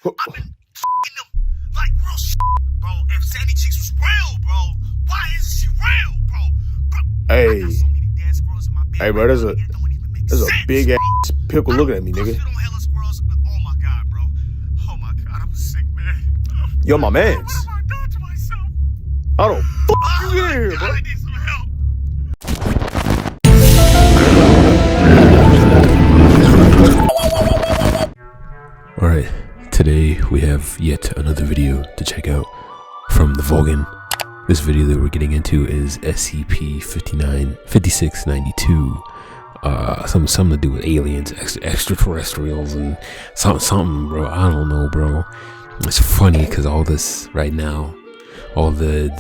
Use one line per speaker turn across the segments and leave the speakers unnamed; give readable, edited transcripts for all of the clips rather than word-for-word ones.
I've been f***ing them like real shit, bro. If Sandy Cheeks was real, bro, why isn't she real, bro?
Hey,
I got so many dead squirrels in my bed.
hey, bro, there's a
It don't even make
there's a
sense,
big
bro.
ass pickle looking at me, nigga.
I don't hella squirrels. Oh my god, bro. Oh my god, I'm sick, man.
Yo, my mans.
What have I done to myself?
How the fuck you
Oh
get
my
here,
god,
bro?
I need some help.
Alright, today we have yet another video to check out from the Vulcan. This video that we're getting into is SCP-5692. Something to do with aliens, extraterrestrials, and something, bro. I don't know, bro. It's funny because all this right now, all the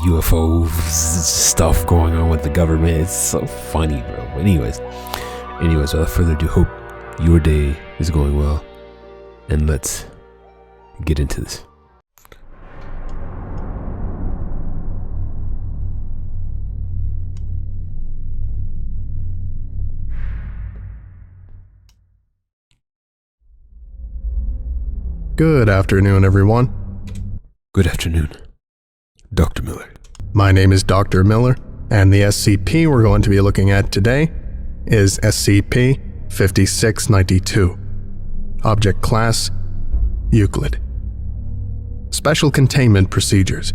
UFO stuff going on with the government, it's so funny, bro. But anyways, without further ado, hope your day is going well, and let's get into this.
Good afternoon, everyone.
Good afternoon, Dr. Miller.
My name is Dr. Miller, and the SCP we're going to be looking at today is SCP-5692. Object Class: Euclid. Special Containment Procedures.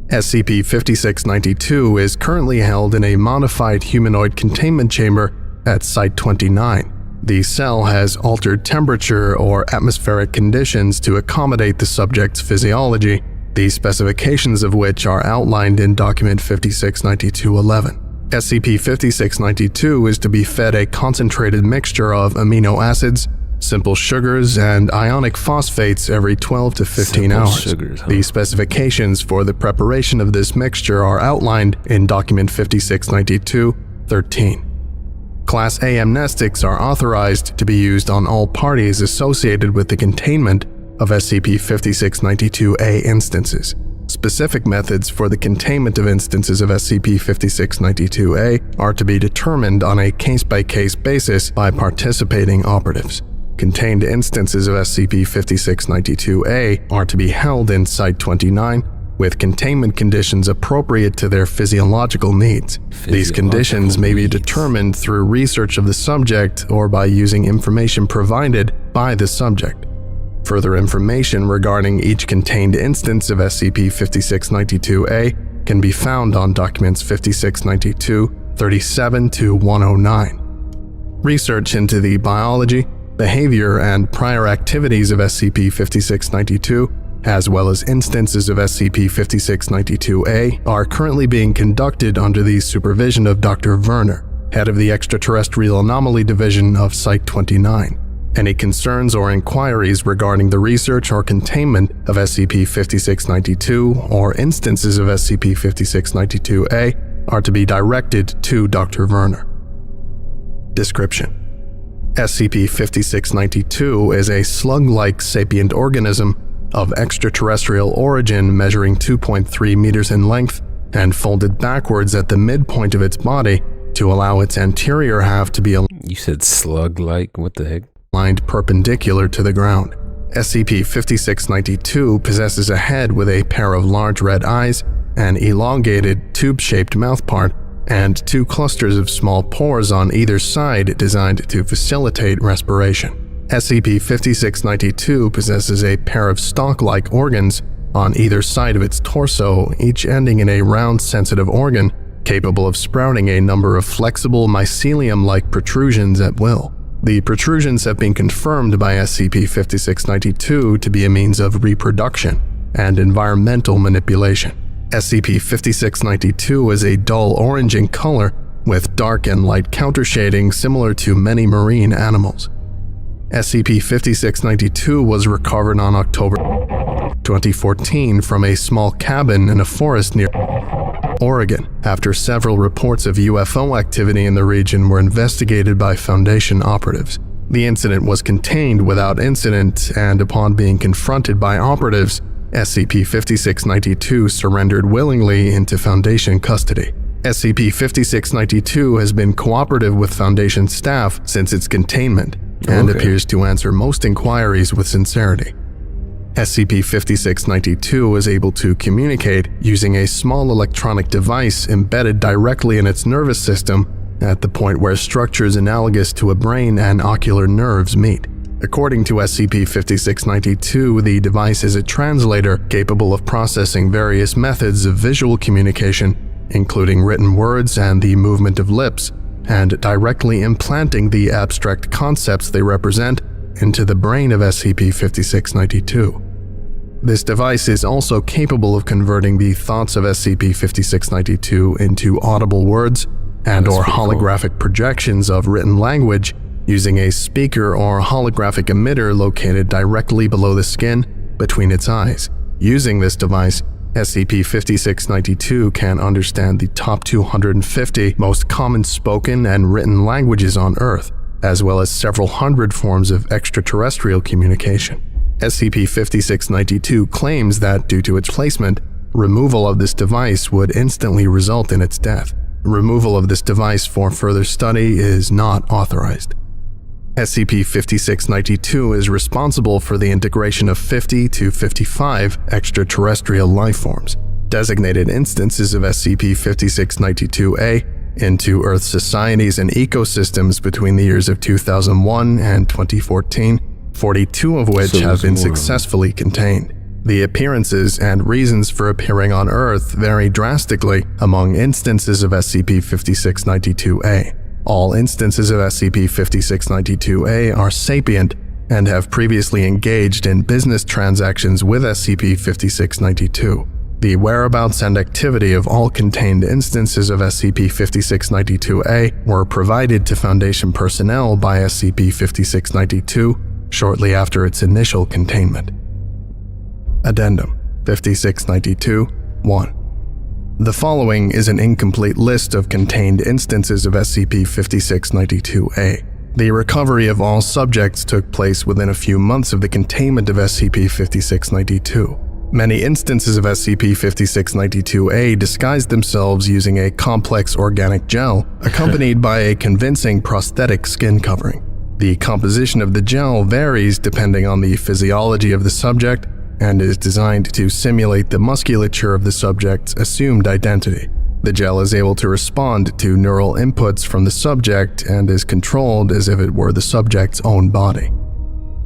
SCP-5692 is currently held in a modified humanoid containment chamber at Site-29. The cell has altered temperature or atmospheric conditions to accommodate the subject's physiology, the specifications of which are outlined in Document 5692-11. SCP-5692 is to be fed a concentrated mixture of amino acids, simple sugars, and ionic phosphates every 12 to 15 hours.
Sugars, huh?
The specifications for the preparation of this mixture are outlined in Document 5692-13. Class A amnestics are authorized to be used on all parties associated with the containment of SCP-5692-A instances. Specific methods for the containment of instances of SCP-5692-A are to be determined on a case-by-case basis by participating operatives. Contained instances of SCP-5692-A are to be held in Site-29 with containment conditions appropriate to their physiological needs. These conditions may be determined through research of the subject or by using information provided by the subject. Further information regarding each contained instance of SCP-5692-A can be found on Documents 5692-37-109. Research into the biology, behavior, and prior activities of SCP-5692, as well as instances of SCP-5692-A, are currently being conducted under the supervision of Dr. Werner, head of the Extraterrestrial Anomaly Division of Site-29. Any concerns or inquiries regarding the research or containment of SCP-5692 or instances of SCP-5692-A are to be directed to Dr. Werner. Description: SCP-5692 is a slug-like sapient organism of extraterrestrial origin measuring 2.3 meters in length and folded backwards at the midpoint of its body to allow its anterior half to be
You said slug-like? What the heck?
aligned perpendicular to the ground. SCP-5692 possesses a head with a pair of large red eyes, an elongated, tube-shaped mouthpart, and two clusters of small pores on either side designed to facilitate respiration. SCP-5692 possesses a pair of stalk-like organs on either side of its torso, each ending in a round sensitive organ capable of sprouting a number of flexible mycelium-like protrusions at will. The protrusions have been confirmed by SCP-5692 to be a means of reproduction and environmental manipulation. SCP-5692 is a dull orange in color with dark and light countershading similar to many marine animals. SCP-5692 was recovered on October 2014 from a small cabin in a forest near Oregon, after several reports of UFO activity in the region were investigated by Foundation operatives. The incident was contained without incident, and upon being confronted by operatives, SCP-5692 surrendered willingly into Foundation custody. SCP-5692 has been cooperative with Foundation staff since its containment, and appears to answer most inquiries with sincerity. SCP-5692 is able to communicate using a small electronic device embedded directly in its nervous system at the point where structures analogous to a brain and ocular nerves meet. According to SCP-5692, the device is a translator capable of processing various methods of visual communication, including written words and the movement of lips, and directly implanting the abstract concepts they represent into the brain of SCP-5692. This device is also capable of converting the thoughts of SCP-5692 into audible words and/or holographic projections of written language using a speaker or holographic emitter located directly below the skin between its eyes. Using this device, SCP-5692 can understand the top 250 most common spoken and written languages on Earth, as well as several hundred forms of extraterrestrial communication. SCP-5692 claims that due to its placement, removal of this device would instantly result in its death. Removal of this device for further study is not authorized. SCP-5692 is responsible for the integration of 50 to 55 extraterrestrial life forms, designated instances of SCP-5692-A, into Earth societies and ecosystems between the years of 2001 and 2014, 42 of which have been successfully contained. The appearances and reasons for appearing on Earth vary drastically among instances of SCP-5692-A. All instances of SCP-5692-A are sapient and have previously engaged in business transactions with SCP-5692. The whereabouts and activity of all contained instances of SCP-5692-A were provided to Foundation personnel by SCP-5692 shortly after its initial containment. Addendum 5692-1. The following is an incomplete list of contained instances of SCP-5692-A. The recovery of all subjects took place within a few months of the containment of SCP-5692. Many instances of SCP-5692-A disguised themselves using a complex organic gel accompanied by a convincing prosthetic skin covering. The composition of the gel varies depending on the physiology of the subject and is designed to simulate the musculature of the subject's assumed identity. The gel is able to respond to neural inputs from the subject and is controlled as if it were the subject's own body.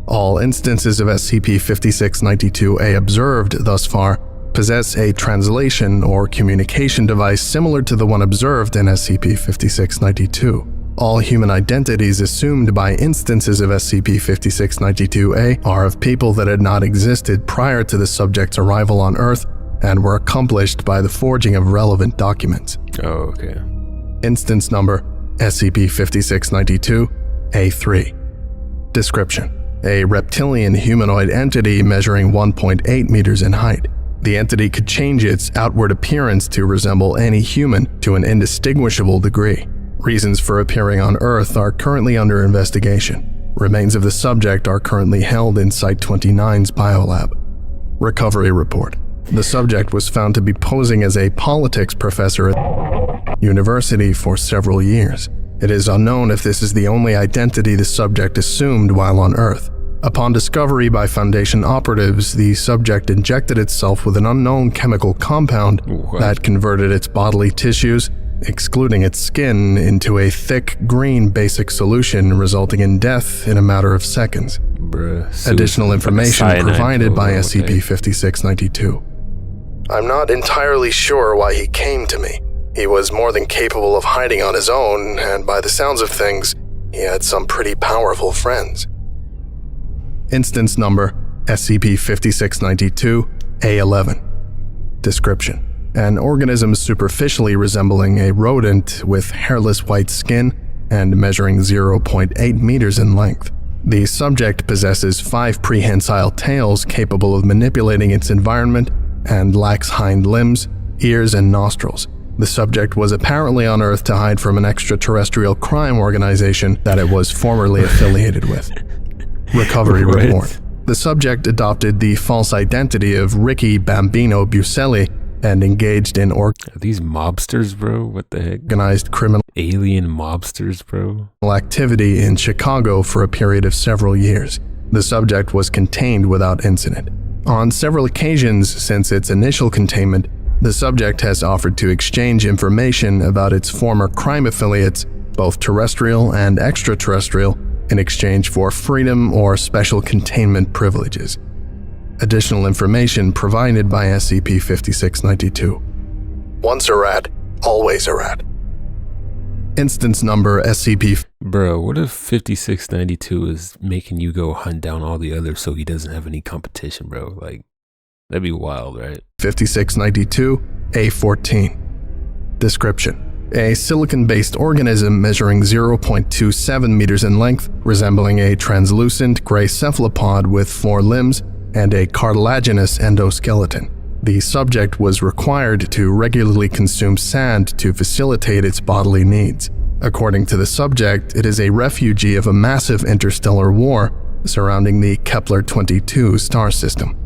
All instances of SCP-5692-A observed thus far possess a translation or communication device similar to the one observed in SCP-5692. All human identities assumed by instances of SCP-5692-A are of people that had not existed prior to the subject's arrival on Earth and were accomplished by the forging of relevant documents.
Oh, okay.
Instance number SCP-5692-A3. Description: a reptilian humanoid entity measuring 1.8 meters in height. The entity could change its outward appearance to resemble any human to an indistinguishable degree. Reasons for appearing on Earth are currently under investigation. Remains of the subject are currently held in Site-29's biolab. Recovery report. The subject was found to be posing as a politics professor at university for several years. It is unknown if this is the only identity the subject assumed while on Earth. Upon discovery by Foundation operatives, the subject injected itself with an unknown chemical compound that converted its bodily tissues, excluding its skin, into a thick green basic solution, resulting in death in a matter of seconds. Additional information provided by SCP-5692. I'm not entirely sure why he came to me. He was more than capable of hiding on his own, and by the sounds of things, he had some pretty powerful friends. Instance number SCP-5692-A11. Description: an organism superficially resembling a rodent with hairless white skin and measuring 0.8 meters in length. The subject possesses 5 prehensile tails capable of manipulating its environment and lacks hind limbs, ears, and nostrils. The subject was apparently on Earth to hide from an extraterrestrial crime organization that it was formerly affiliated with. Recovery report. The subject adopted the false identity of Ricky Bambino Buscelli and engaged in
Are these mobsters, bro? What the heck?
Organized criminal
alien mobsters, bro?
Activity in Chicago for a period of several years. The subject was contained without incident. On several occasions since its initial containment, the subject has offered to exchange information about its former crime affiliates, both terrestrial and extraterrestrial, in exchange for freedom or special containment privileges. Additional information provided by SCP-5692. Once a rat, always a rat. Instance number SCP.
Bro, what if 5692 is making you go hunt down all the others so he doesn't have any competition, bro? Like, that'd be wild, right?
5692 A14. Description: a silicon-based organism measuring 0.27 meters in length, resembling a translucent gray cephalopod with 4 limbs and a cartilaginous endoskeleton. The subject was required to regularly consume sand to facilitate its bodily needs. According to the subject, it is a refugee of a massive interstellar war surrounding the Kepler-22 star system.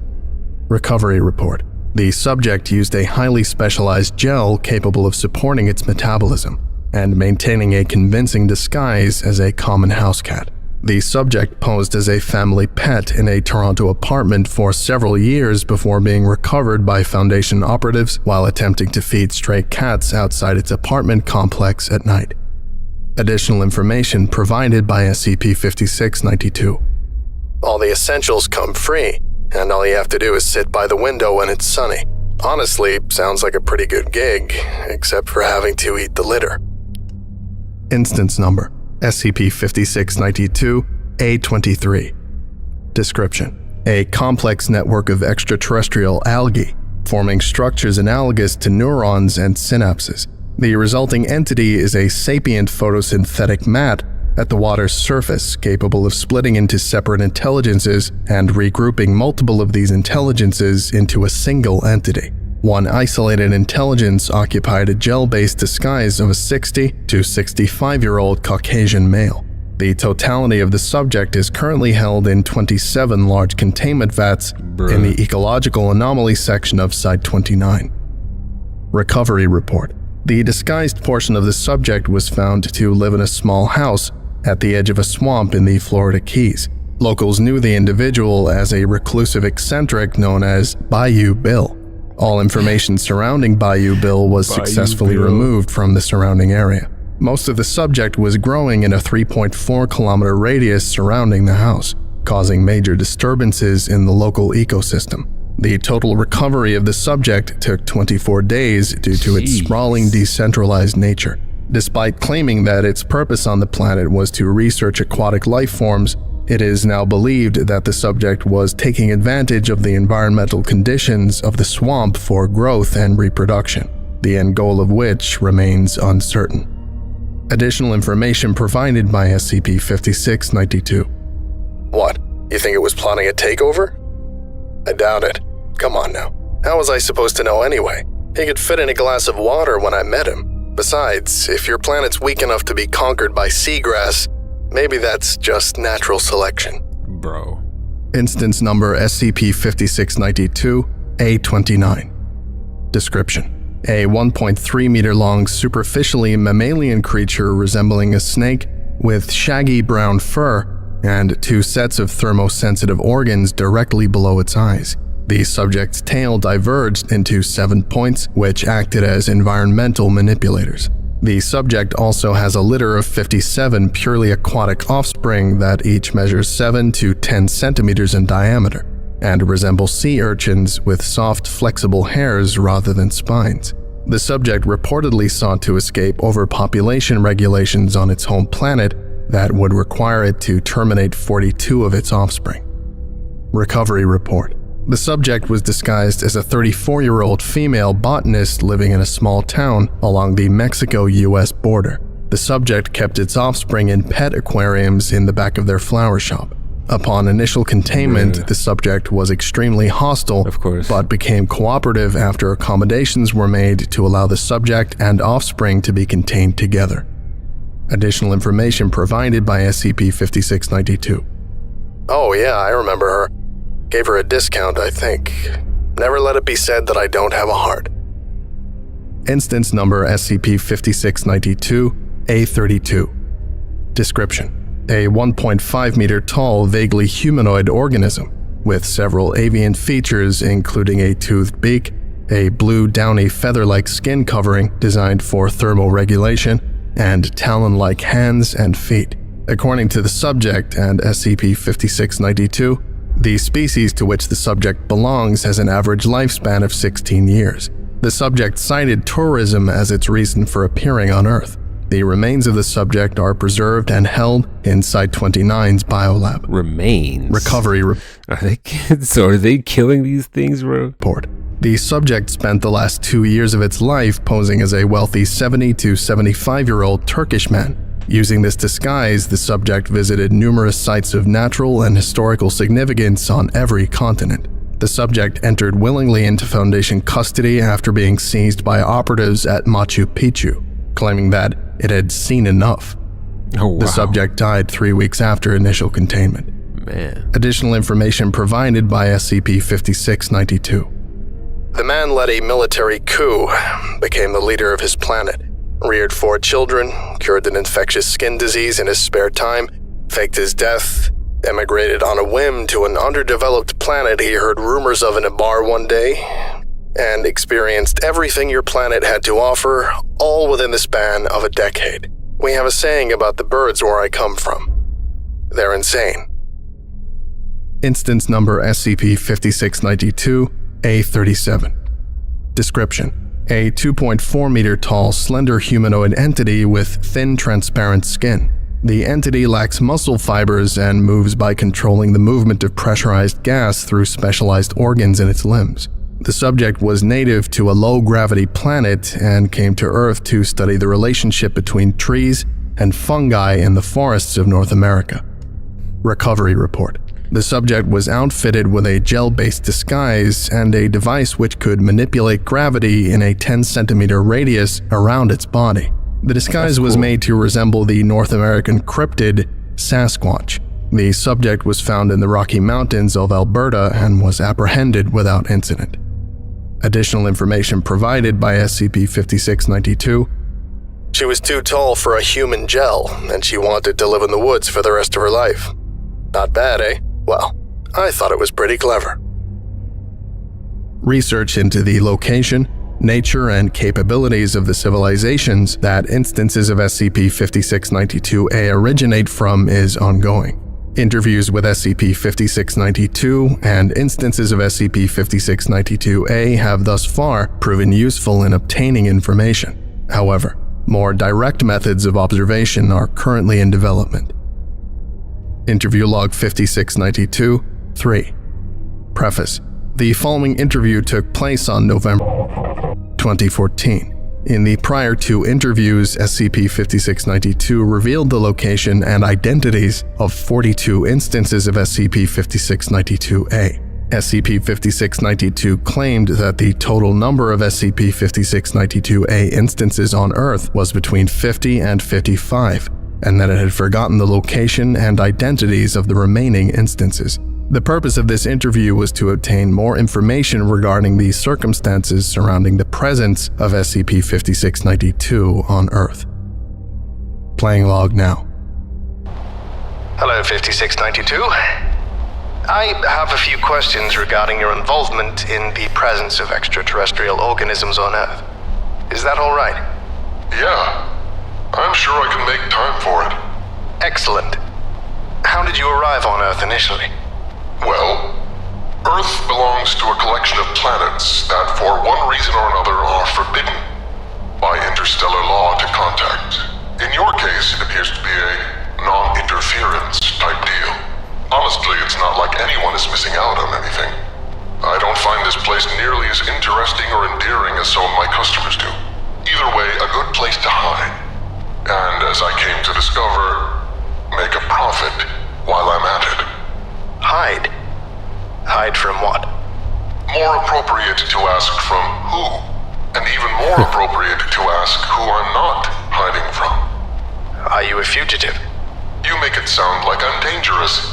Recovery report: the subject used a highly specialized gel capable of supporting its metabolism and maintaining a convincing disguise as a common house cat. The subject posed as a family pet in a Toronto apartment for several years before being recovered by Foundation operatives while attempting to feed stray cats outside its apartment complex at night. Additional information provided by SCP-5692. All the essentials come free, and all you have to do is sit by the window when it's sunny. Honestly, sounds like a pretty good gig, except for having to eat the litter. Instance number SCP-5692 A23. Description: a complex network of extraterrestrial algae, forming structures analogous to neurons and synapses. The resulting entity is a sapient photosynthetic mat at the water's surface, capable of splitting into separate intelligences and regrouping multiple of these intelligences into a single entity. One isolated intelligence occupied a gel-based disguise of a 60 to 65-year-old Caucasian male. The totality of the subject is currently held in 27 large containment vats in the ecological anomaly section of Site 29. Recovery report: the disguised portion of the subject was found to live in a small house at the edge of a swamp in the Florida Keys. Locals knew the individual as a reclusive eccentric known as Bayou Bill. All information surrounding Bayou Bill was successfully removed from the surrounding area. Most of the subject was growing in a 3.4-kilometer radius surrounding the house, causing major disturbances in the local ecosystem. The total recovery of the subject took 24 days due to its sprawling, decentralized nature. Despite claiming that its purpose on the planet was to research aquatic life forms, it is now believed that the subject was taking advantage of the environmental conditions of the swamp for growth and reproduction, the end goal of which remains uncertain. Additional information provided by SCP-5692. What? You think it was plotting a takeover? I doubt it. Come on now. How was I supposed to know anyway? He could fit in a glass of water when I met him. Besides, if your planet's weak enough to be conquered by seagrass, maybe that's just natural selection.
Bro.
Instance number SCP-5692 A29. Description: a 1.3 meter long superficially mammalian creature resembling a snake with shaggy brown fur and 2 sets of thermosensitive organs directly below its eyes. The subject's tail diverged into 7 points, which acted as environmental manipulators. The subject also has a litter of 57 purely aquatic offspring that each measures 7 to 10 centimeters in diameter and resemble sea urchins with soft, flexible hairs rather than spines. The subject reportedly sought to escape overpopulation regulations on its home planet that would require it to terminate 42 of its offspring. Recovery report: the subject was disguised as a 34-year-old female botanist living in a small town along the Mexico-US border. The subject kept its offspring in pet aquariums in the back of their flower shop. Upon initial containment, the subject was extremely hostile, but became cooperative after accommodations were made to allow the subject and offspring to be contained together. Additional information provided by SCP-5692. Oh yeah, I remember her. Gave her a discount, I think. Never let it be said that I don't have a heart. Instance number SCP-5692 A32. Description: a 1.5 meter tall, vaguely humanoid organism with several avian features including a toothed beak, a blue downy feather-like skin covering designed for thermoregulation, and talon-like hands and feet. According to the subject and SCP-5692, the species to which the subject belongs has an average lifespan of 16 years. The subject cited tourism as its reason for appearing on Earth. The remains of the subject are preserved and held in Site-29's biolab.
Remains?
Recovery
are they killing these things, bro?
report. The subject spent the last 2 years of its life posing as a wealthy 70 to 75-year-old Turkish man. Using this disguise, the subject visited numerous sites of natural and historical significance on every continent. The subject entered willingly into Foundation custody after being seized by operatives at Machu Picchu, claiming that it had seen enough.
Oh, wow.
The subject died 3 weeks after initial containment.
Man.
Additional information provided by SCP-5692. The man led a military coup, became the leader of his planet, reared 4 children, cured an infectious skin disease in his spare time, faked his death, emigrated on a whim to an underdeveloped planet he heard rumors of in a bar one day, and experienced everything your planet had to offer, all within the span of a decade. We have a saying about the birds where I come from. They're insane. Instance number SCP-5692-A37. Description: a 2.4 meter tall, slender humanoid entity with thin, transparent skin. The entity lacks muscle fibers and moves by controlling the movement of pressurized gas through specialized organs in its limbs. The subject was native to a low-gravity planet and came to Earth to study the relationship between trees and fungi in the forests of North America. Recovery report. The subject was outfitted with a gel-based disguise and a device which could manipulate gravity in a 10-centimeter radius around its body. The disguise was made to resemble the North American cryptid Sasquatch. The subject was found in the Rocky Mountains of Alberta and was apprehended without incident. Additional information provided by SCP-5692. She was too tall for a human gel, and she wanted to live in the woods for the rest of her life. Not bad, eh? Well, I thought it was pretty clever. Research into the location, nature, and capabilities of the civilizations that instances of SCP-5692-A originate from is ongoing. Interviews with SCP-5692 and instances of SCP-5692-A have thus far proven useful in obtaining information. However, more direct methods of observation are currently in development. Interview Log 5692-3. Preface: the following interview took place on November 2014. In the prior 2 interviews, SCP-5692 revealed the location and identities of 42 instances of SCP-5692-A. SCP-5692 claimed that the total number of SCP-5692-A instances on Earth was between 50 and 55, and that it had forgotten the location and identities of the remaining instances. The purpose of this interview was to obtain more information regarding the circumstances surrounding the presence of SCP-5692 on Earth. Playing log now.
Hello, 5692. I have a few questions regarding your involvement in the presence of extraterrestrial organisms on Earth. Is that all right?
Yeah. I'm sure I can make time for it.
Excellent. How did you arrive on Earth initially?
Well, Earth belongs to a collection of planets that for one reason or another are forbidden by interstellar law to contact. In your case, it appears to be a non-interference type deal. Honestly, it's not like anyone is missing out on anything. I don't find this place nearly as interesting or endearing as some of my customers do. Either way, a good place to hide. And as I came to discover, make a profit while I'm at it.
Hide? Hide from what?
More appropriate to ask from who, and even more appropriate to ask who I'm not hiding from.
Are you a fugitive?
You make it sound like I'm dangerous.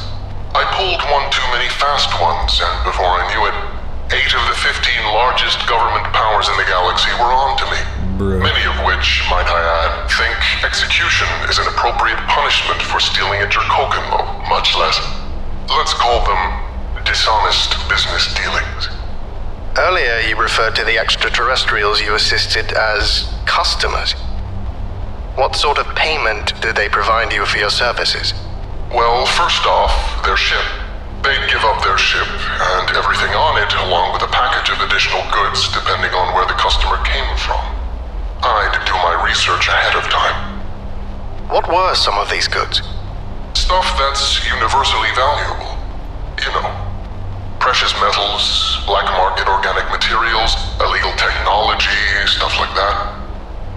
I pulled one too many fast ones, and before I knew it, 8 of the 15 largest government powers in the galaxy were on to me. Many of which, might I add, think execution is an appropriate punishment for stealing at your Kokenmo, much less, let's call them, dishonest business dealings.
Earlier, you referred to the extraterrestrials you assisted as customers. What sort of payment do they provide you for your services?
Well, first off, their ship. They'd give up their ship and everything on it, along with a package of additional goods depending on where the customer came from. I'd do my research ahead of time.
What were some of these goods?
Stuff that's universally valuable. You know, precious metals, black market organic materials, illegal technology, stuff like that.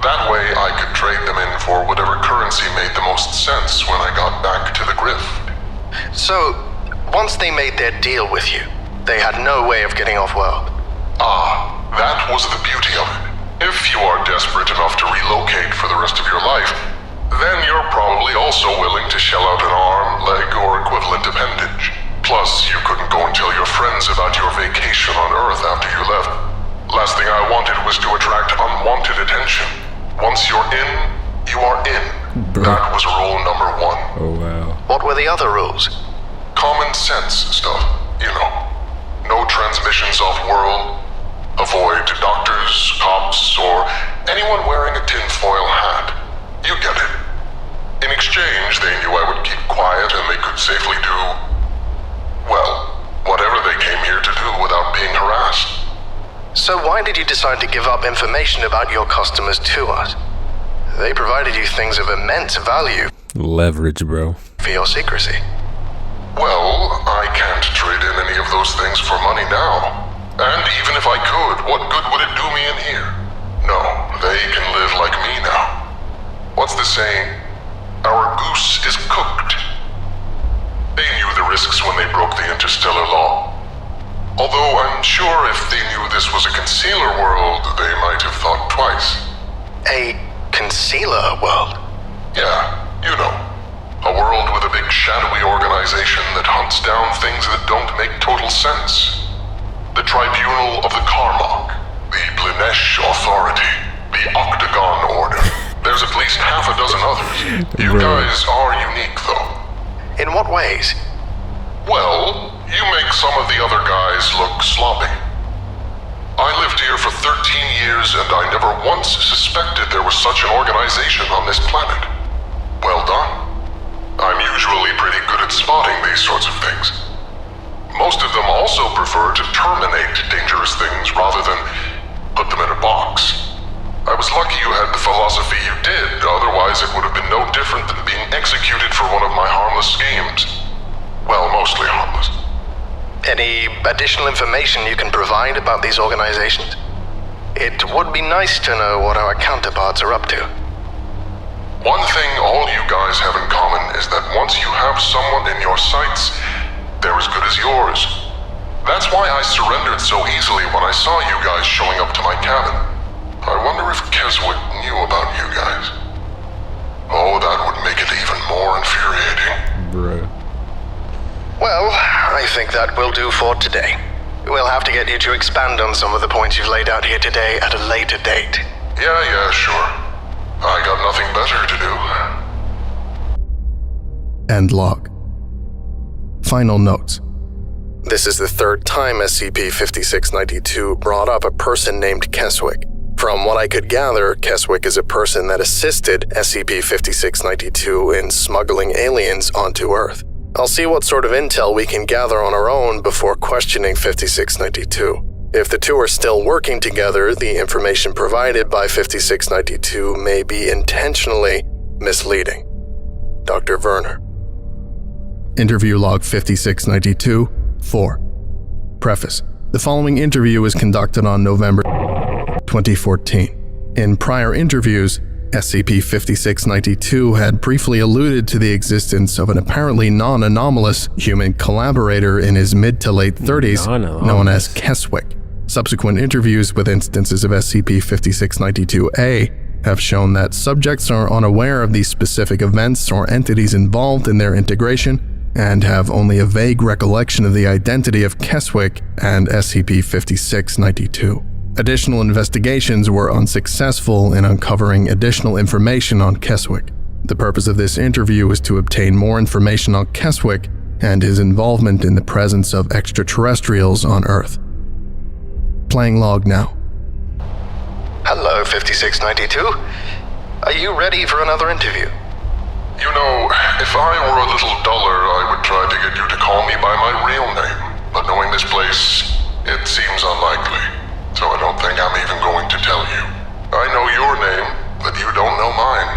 That way I could trade them in for whatever currency made the most sense when I got back to the grift.
So, once they made their deal with you, they had no way of getting off-world.
Ah, that was the beauty of it. If you are desperate enough to relocate for the rest of your life, then you're probably also willing to shell out an arm, leg, or equivalent appendage. Plus, you couldn't go and tell your friends about your vacation on Earth after you left. Last thing I wanted was to attract unwanted attention. Once you're in, you are in.
Bro.
That was rule number 1.
Oh, wow.
What were the other rules?
Common sense stuff, you know. No transmissions off-world. Avoid doctors, cops, or anyone wearing a tinfoil hat. You get it. In exchange, they knew I would keep quiet and they could safely do, well, whatever they came here to do without being harassed.
So why did you decide to give up information about your customers to us? They provided you things of immense value
Leverage, bro.
for your secrecy.
Well, I can't trade in any of those things for money now. And even if I could, what good would it do me in here? No, they can live like me now. What's the saying? Our goose is cooked. They knew the risks when they broke the interstellar law. Although I'm sure if they knew this was a concealer world, they might have thought twice.
A concealer world?
Yeah, you know. A world with a big shadowy organization that hunts down things that don't make total sense. The Tribunal of the Karmak, the Blinesh Authority, the Octagon Order. There's at least half a dozen others. You guys are unique, though.
In what ways?
Well, you make some of the other guys look sloppy. I lived here for 13 years and I never once suspected there was such an organization on this planet. Well done. I'm usually pretty good at spotting these sorts of things. Most of them also prefer to terminate dangerous things rather than put them in a box. I was lucky you had the philosophy you did, otherwise it would have been no different than being executed for one of my harmless schemes. Well, mostly harmless.
Any additional information you can provide about these organizations? It would be nice to know what our counterparts are up to.
One thing all you guys have in common is that once you have someone in your sights, they're as good as yours. That's why I surrendered so easily when I saw you guys showing up to my cabin. I wonder if Keswick knew about you guys. Oh, that would make it even more infuriating.
Bruh.
Well, I think that will do for today. We'll have to get you to expand on some of the points you've laid out here today at a later date.
Yeah, sure. I got nothing better to do.
End log. Final notes. This is the third time SCP-5692 brought up a person named Keswick. From what I could gather, Keswick is a person that assisted SCP-5692 in smuggling aliens onto Earth. I'll see what sort of intel we can gather on our own before questioning 5692. If the two are still working together, the information provided by 5692 may be intentionally misleading. Dr. Werner. Interview log 5692, 4. Preface. The following interview was conducted on November 2014. In prior interviews, SCP-5692 had briefly alluded to the existence of an apparently non-anomalous human collaborator in his mid to late 30s known as Keswick. Subsequent interviews with instances of SCP-5692-A have shown that subjects are unaware of the specific events or entities involved in their integration and have only a vague recollection of the identity of Keswick and SCP-5692. Additional investigations were unsuccessful in uncovering additional information on Keswick. The purpose of this interview is to obtain more information on Keswick and his involvement in the presence of extraterrestrials on Earth. Playing log now.
Hello, 5692. Are you ready for another interview?
You know, if I were a little duller, I would try to get you to call me by my real name. But knowing this place, it seems unlikely. So I don't think I'm even going to tell you. I know your name, but you don't know mine.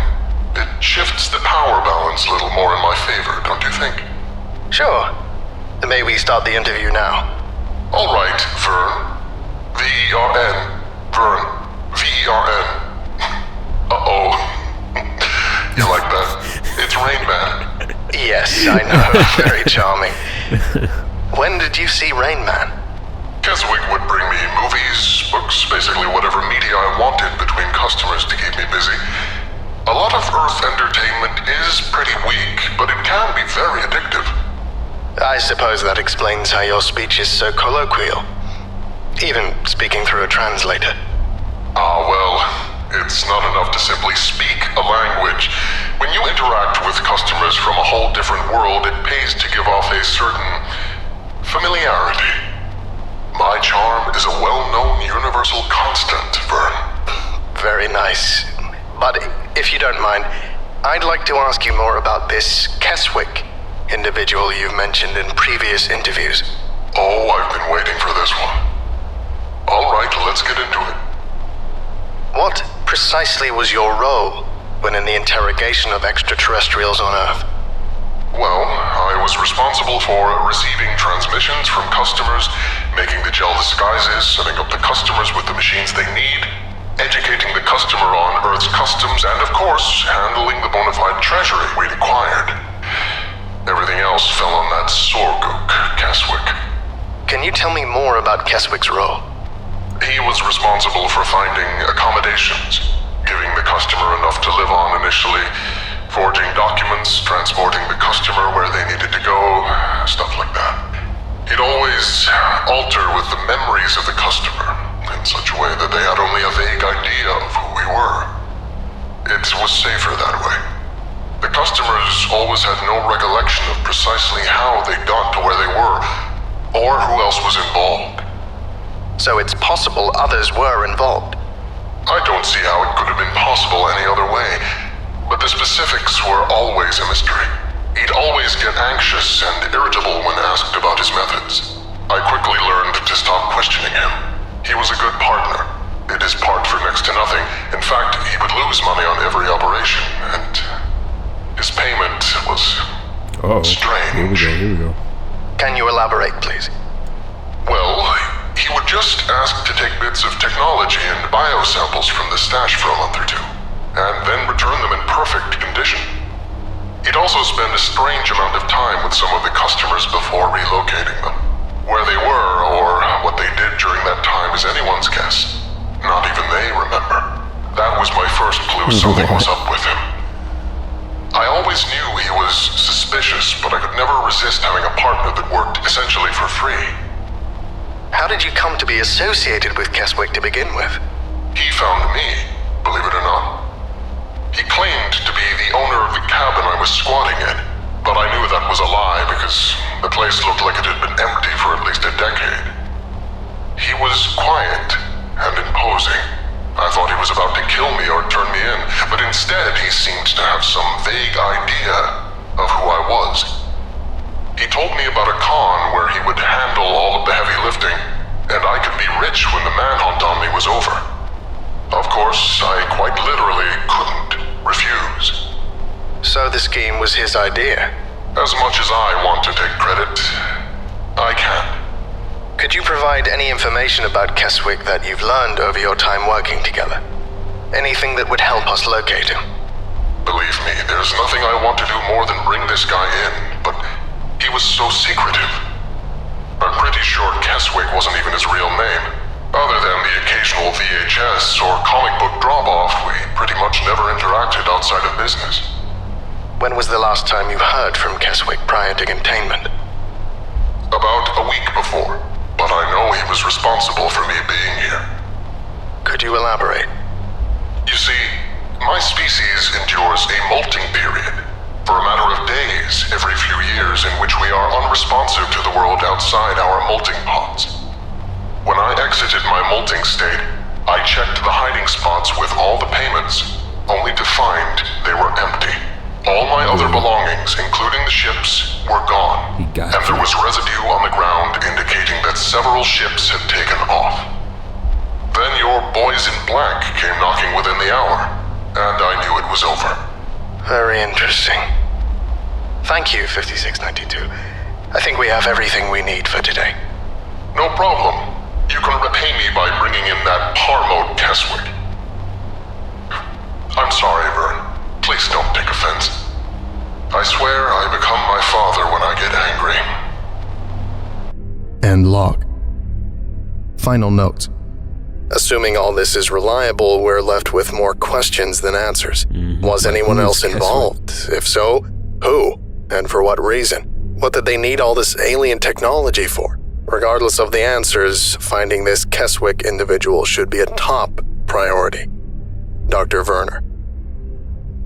It shifts the power balance a little more in my favor, don't you think?
Sure. May we start the interview now?
All right, Vern. V-E-R-N. Vern. V-E-R-N. Uh-oh. You like that? It's Rain Man.
Yes, I know. Very charming. When did you see Rain Man?
Keswick would bring me movies, books, basically whatever media I wanted between customers to keep me busy. A lot of Earth entertainment is pretty weak, but it can be very addictive.
I suppose that explains how your speech is so colloquial. Even speaking through a translator.
Well, it's not enough to simply speak a language. When you interact with customers from a whole different world, it pays to give off a certain familiarity. My charm is a well-known universal constant, Vern.
Very nice. But if you don't mind, I'd like to ask you more about this Keswick individual you've mentioned in previous interviews.
Oh, I've been waiting for this one. All right, let's get into it.
What precisely was your role when in the interrogation of extraterrestrials on Earth?
Well, I was responsible for receiving transmissions from customers, making the gel disguises, setting up the customers with the machines they need, educating the customer on Earth's customs, and of course, handling the bona fide treasury we'd acquired. Everything else fell on that Sorgook, Keswick.
Can you tell me more about Keswick's role?
He was responsible for finding accommodations, giving the customer enough to live on initially, forging documents, transporting the customer where they needed to go, stuff like that. He'd always alter with the memories of the customer in such a way that they had only a vague idea of who we were. It was safer that way. The customers always had no recollection of precisely how they got to where they were, or who else was involved.
So it's possible others were involved.
I don't see how it could have been possible any other way, but the specifics were always a mystery. He'd always get anxious and irritable when asked about his methods. I quickly learned to stop questioning him. He was a good partner. Did his part for next to nothing. In fact, he would lose money on every operation, and his payment was strange.
Here we go.
Can you elaborate, please?
Well, he would just ask to take bits of technology and biosamples from the stash for a month or two, and then return them in perfect condition. He'd also spend a strange amount of time with some of the customers before relocating them. Where they were, or what they did during that time, is anyone's guess. Not even they remember. That was my first clue something was up with him. I always knew he was suspicious, but I could never resist having a partner that worked essentially for free.
How did you come to be associated with Keswick to begin with?
He found me, believe it or not. He claimed to be the owner of the cabin I was squatting in, but I knew that was a lie because the place looked like it had been empty for at least a decade. He was quiet and imposing. I thought he was about to kill me or turn me in, but instead he seemed to have some vague idea of who I was. He told me about a con where he would handle all of the heavy lifting, and I could be rich when the manhunt on me was over. Of course, I quite literally couldn't refuse.
So the scheme was his idea?
As much as I want to take credit, I can't.
Could you provide any information about Keswick that you've learned over your time working together? Anything that would help us locate him?
Believe me, there's nothing I want to do more than bring this guy in, but he was so secretive. I'm pretty sure Keswick wasn't even his real name. Other than the occasional VHS or comic book drop-off, we pretty much never interacted outside of business.
When was the last time you heard from Keswick prior to containment?
About a week before, but I know he was responsible for me being here.
Could you elaborate?
You see, my species endures a molting period. For a matter of days, phase every few years in which we are unresponsive to the world outside our molting pods. When I exited my molting state, I checked the hiding spots with all the payments, only to find they were empty. All my other belongings, including the ships, were gone,
He got
and there
you.
was residue on the ground indicating that several ships had taken off. Then your boys in black came knocking within the hour, and I knew it was over.
Very interesting. Thank you, 5692. I think we have everything we need for today.
No problem. You can repay me by bringing in that Parmode Keswick. I'm sorry, Vern. Please don't take offense. I swear I become my father when I get angry.
End log. Final notes. Assuming all this is reliable, we're left with more questions than answers. Was anyone else involved? If so, who? And for what reason? What did they need all this alien technology for? Regardless of the answers, finding this Keswick individual should be a top priority. Dr. Werner.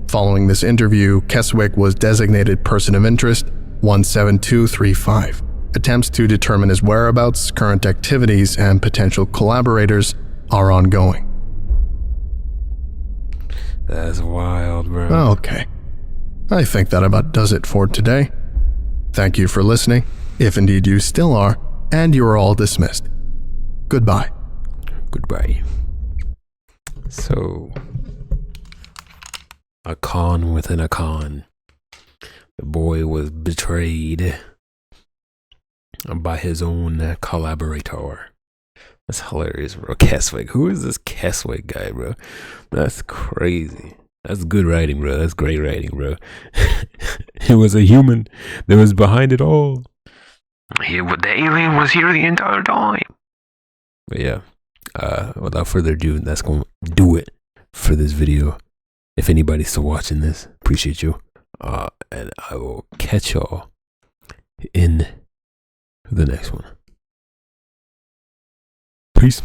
Following this interview, Keswick was designated Person of Interest 17235. Attempts to determine his whereabouts, current activities, and potential collaborators are ongoing.
That's wild, bro.
Okay. I think that about does it for today. Thank you for listening, if indeed you still are, and you are all dismissed. Goodbye.
Goodbye. So, a con within a con. The boy was betrayed by his own collaborator. That's hilarious, bro. Keswick. Who is this Keswick guy, bro? That's crazy. That's good writing, bro. That's great writing, bro. It was a human that was behind it all. The alien was here the entire time. But yeah, without further ado, that's going to do it for this video. If anybody's still watching this, appreciate you. And I will catch y'all in the next one. Peace.